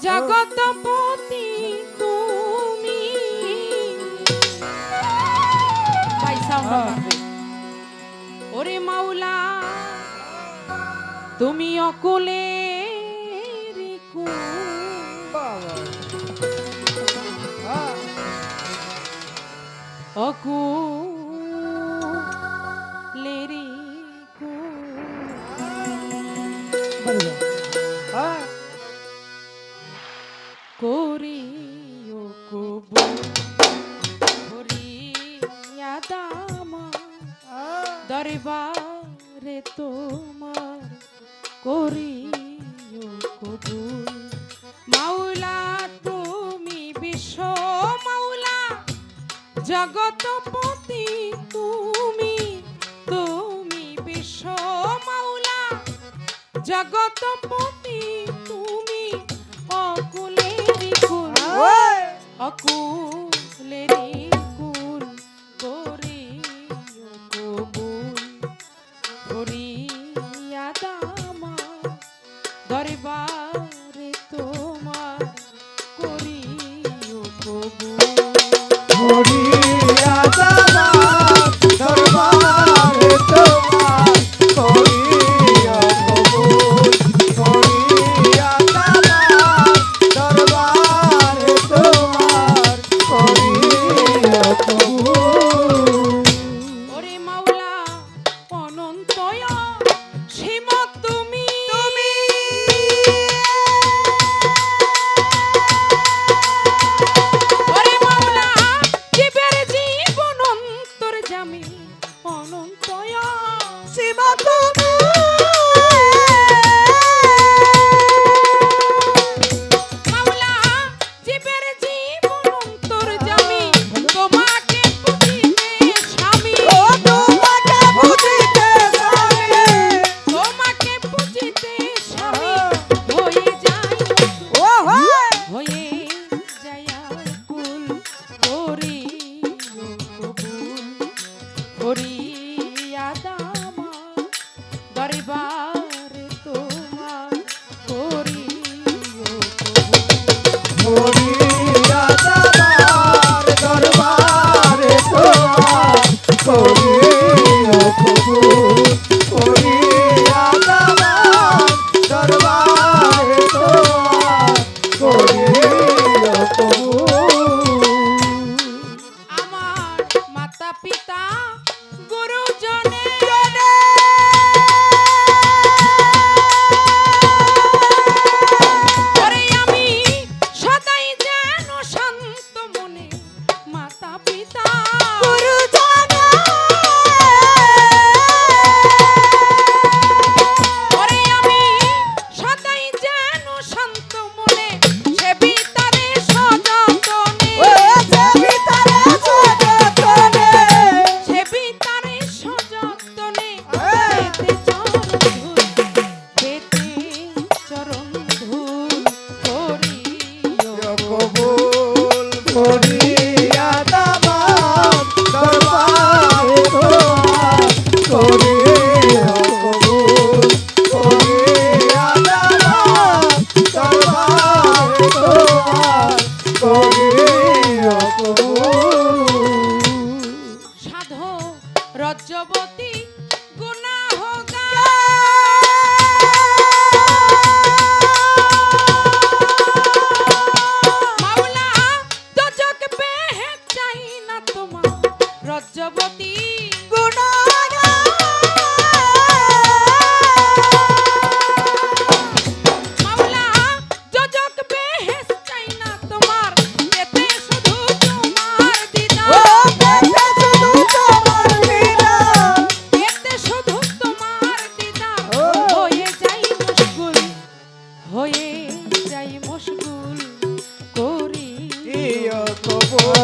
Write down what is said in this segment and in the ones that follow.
জগৎপতি তুমি ভাই সাউন্ড বাজবে ওরে মাওলা তুমি অকুলের অকুলেরি করিও কবুল করিয়া দামা দরবারে তোমার করিও কবুল মাওলা তুমি বিশ্ব মাওলা জগৎপতি তুমি তুমি বিশ্ব মাওলা জগৎপতি তুমি অকুলেরি কুল অকুলেরি কুল করিও কবুল করিয়া দামা দরবারে তোমার করিও কবুল করিয়া দামা দরবারে তোমার করিয়া কবুল করিয়া দামা দরবারে তোমার করিয়া কবুল ওরে মাওলা অনন্তয় সীম তুমি ওরে মাওলা জীবের জীবন অন্তর জামি অনন্তয় সীম তুমি মাওলা জীবের জীবন অন্তর জামি তোমাকে পুজিতে স্বামী ও তোমাকে বুঝিতে জানি তোমাকে পুজিতে স্বামী হয়ে যায় ও হয় হয়ে যায় কুল করিও কবুল করিয়া দামা দরবারে তোমার করিও কবুল করিয়া দামার দরবারে তোমার করিয়া কবুল করিয়া দামার দরবারে তোমার করিয়া কবুল আমার মাতা পিতা গুরুজনে ওরে আমি সদাই যেন শান্ত মনে মাতা পিতা ওরে আমি সদাই যেন শান্ত মনে সেবি তারে সযতনে সেবি তারে সযতনে পেতে চরণ ধুল করিও কবুল করিয়া দামার দরবারে তোমার করিয়া কবুল করিয়া দামার দরবারে তোমার করিয়া কবুল সাধো রজ্জবতী গুনাহগা মাওলা দোজক বেহে চাই না তোমার রজ্জবতী মাওলা দোজক বেহে চাই না তোমার এতে শুধু তোমার দিদার এতে শুধু তোমার দিদার হয়ে যাই মশগুল হয়ে যাই মশগুল করি ইয়া কবুল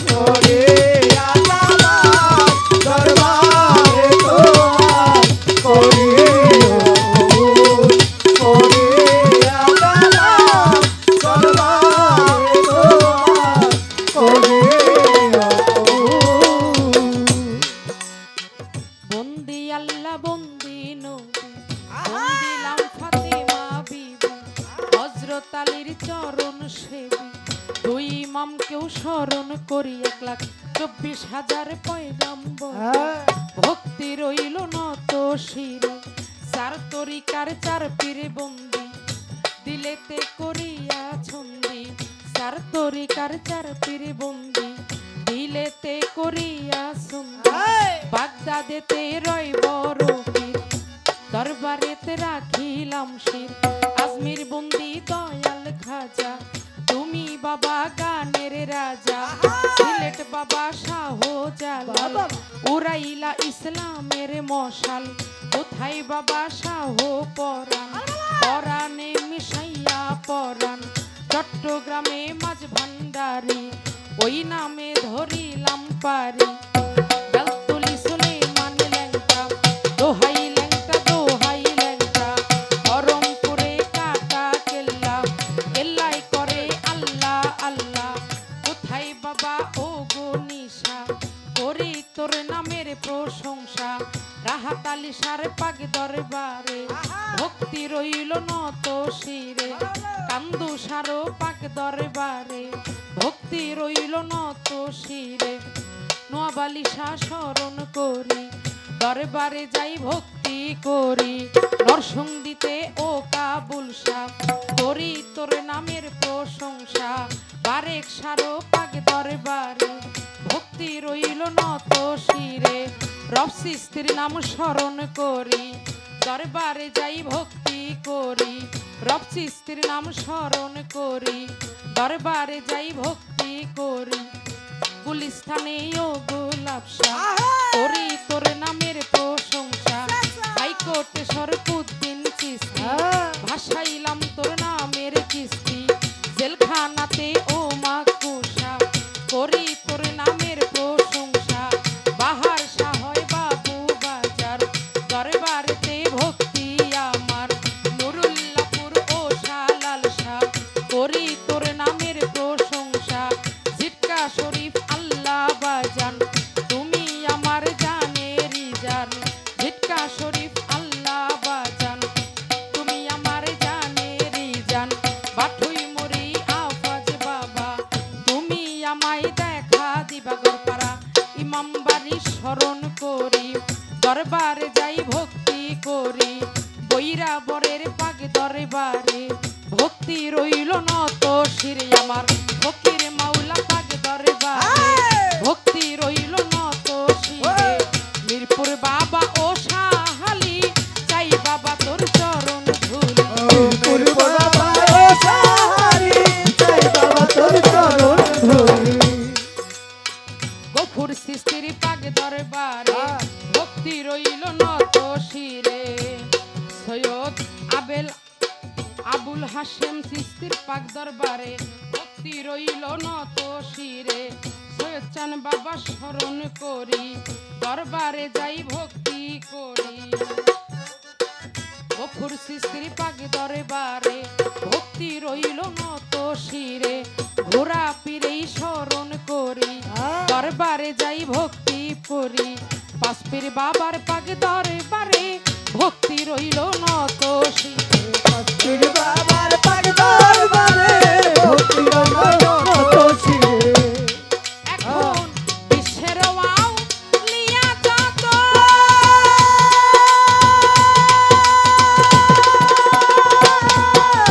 করিয়া দামার দরবারে তোমার করিয়া কবুল করিয়া দামার দরবারে তোমার করিয়া কবুল বন্দি আল্লাহ বন্দি নবী বন্দিলাম ফাতেমা বিবি হযরত আলীর ইমামকেও স্মরণ করি 1,24,000 পয়গাম্বর হ্যাঁ ভক্তি রইল নত শিরে চার তরিকার চার পীরে বন্দি দিলেতে করিয়া ছন্দি চার তরিকার চার পীরে বন্দি দিলেতে করিয়া ছন্দি বাগদাদেতে রয় বড় পীর দরবারেতে রাখিলাম শির আজমির বন্দি দয়াল খাজা তুমি বাবা গানের রাজা সিলেট বাবা শাহ জালাল উড়াইলা ইসলামের মশাল কোথায় বাবা শাহ পরাণ পরাণে মিশাইয়া পরাণ চট্টগ্রামে মাঝ ভান্ডারি ওই নামে ধরিলাম পারি বেলতলি সুলেমান ল্যাংটা দোহাই ল্যাংটা দোহাই ল্যাংটা বহরমপুরে কাটা কেল্লা কেল্লাই করে আল্লাহ আল্লাহ কোথায় বাবা ও গো নিশা করি তোর নামের প্রশংসা রাহাত আলী সার পাগ দরবারে ভক্তি রইল নত শিরে কান্দু সারো পাগ দরবারে ভক্তি রইল নত শিরে নোয়াবালি শাহ স্মরণ করি দরবারে যাই ভক্তি করি নরসিংদীতে ও কাবুল শাহ করি তোর নামের প্রশংসা বারেক সারো পাগ দরবারে ভক্তি রইল নত শিরে রফসি স্ত্রীর নাম স্মরণ করি দরবারে যাই ভক্তি করি রফসি স্ত্রীর নাম স্মরণ করি দরবারে যাই ভক্তি করি গুলিস্তানে ও গোলাপ শাহ করি তোর নামের প্রশংসা হাইকোর্টে শরফুদ্দিন চিস্তি ভাসাইলাম তোর নামের কিস্তি জেলখানাতে ও মাকুসা করি তোর নামের প্রশংসা বাহার শাহয় বাবু বাজার দরবারেতে ভক্তি আমার নুরুল্লাহপুর ও শালাল শাহ করি তোর নামের প্রশংসা জিটকা শরীফ আল্লাহ বাজান তুমি আমার জানেরই জান জিটকা শরীফ আল্লাহ বাজান তুমি আমার জানেরই জান বাঠুই মরি আফাজ বাবা তুমি আমায় দেখা দিবা গরপাড়া ইমাম বাড়ি স্মরণ করি দরবারে যাই ভক্তি করি বৈরা বরের পাগ দরবারে ভক্তি রইল নত শিরে আমার ফকির মাওলা পাগ দরবারে ভক্তি রইল নত শিরে মিরপুর বাবা ও শাহালি চাই বাবা তোর চরণ ধুলি পূর্ব বাবা ও সাহারি চাই বাবা তোর চরণ ধরি গফুর সৃষ্টির পাগ দরবারে ভক্তি রইল নত শিরে সৈয়দ আবুল হাশেম সৃষ্টির পাগ দরবারে ভক্তি রইল নত শিরে সৈয়দ চান বাবা স্মরণ করি দরবারে যাই ভক্তি করি গফুর সৃষ্টির পাগ দরবারে ভক্তি রইল নত শিরে ঘোড়া পীরেই স্মরণ করি দরবারে যাই ভক্তি করি পাঁচপীর বাবার পাগ দরবারে ভক্তি রইল নত শিরে পীর বাবার পাগ দরবারে ভক্তি রইল নত শিরে এখন বিশ্বের আউলিয়া যত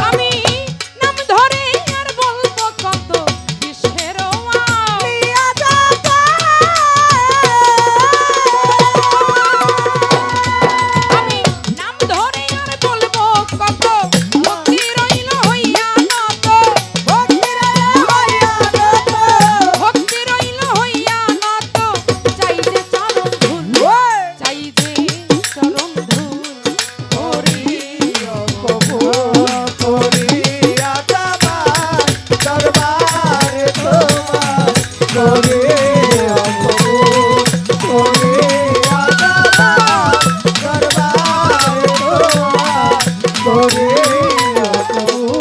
আমি নাম ধরে আর বলবো কত বিশ্বের আউলিয়া যত আমি নাম ধরে আর বলবো কত ভক্তি রইল হইয়া নত ভক্তি রইল হইয়া নত ভক্তি রইল হইয়া নত চাই যে চরণ ধুল চাই যে চরণ ধুল করি কবুল করিয়া তোমার দরবারে তোমার করি কবুল করিয়া তোমার দরবারে তোমার করি কবুল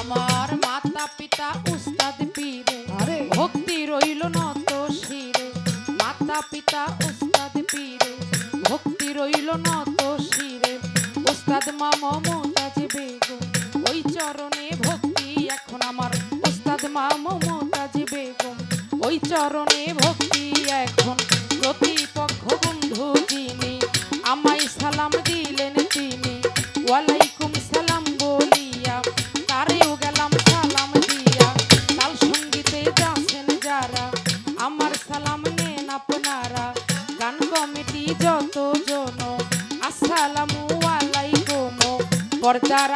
আমার মাতা পিতা উস্তাদ পীরে আরে ভক্তি রইল নত শিরে মাতা পিতা উস্তাদ পীরে ভক্তি রইল নত শিরে উস্তাদ মা মমতাজ বেগম ওই চরণে ভক্তি এখন আমার মা মমতাজ বেগম, ওই চরণে ভক্তি এখন প্রতিপক্ষ বন্ধু যিনি, আমায় সালাম দিলেন তিনি, ওয়ালাইকুম সালাম বলিয়া তারেও গেলাম সালাম দিয়া। তাল সঙ্গীতে যাচ্ছেন যারা, আমার সালাম নেন আপনারা, গান কমিটি যত জন, আসসালামু আলাইকুম। পর্দার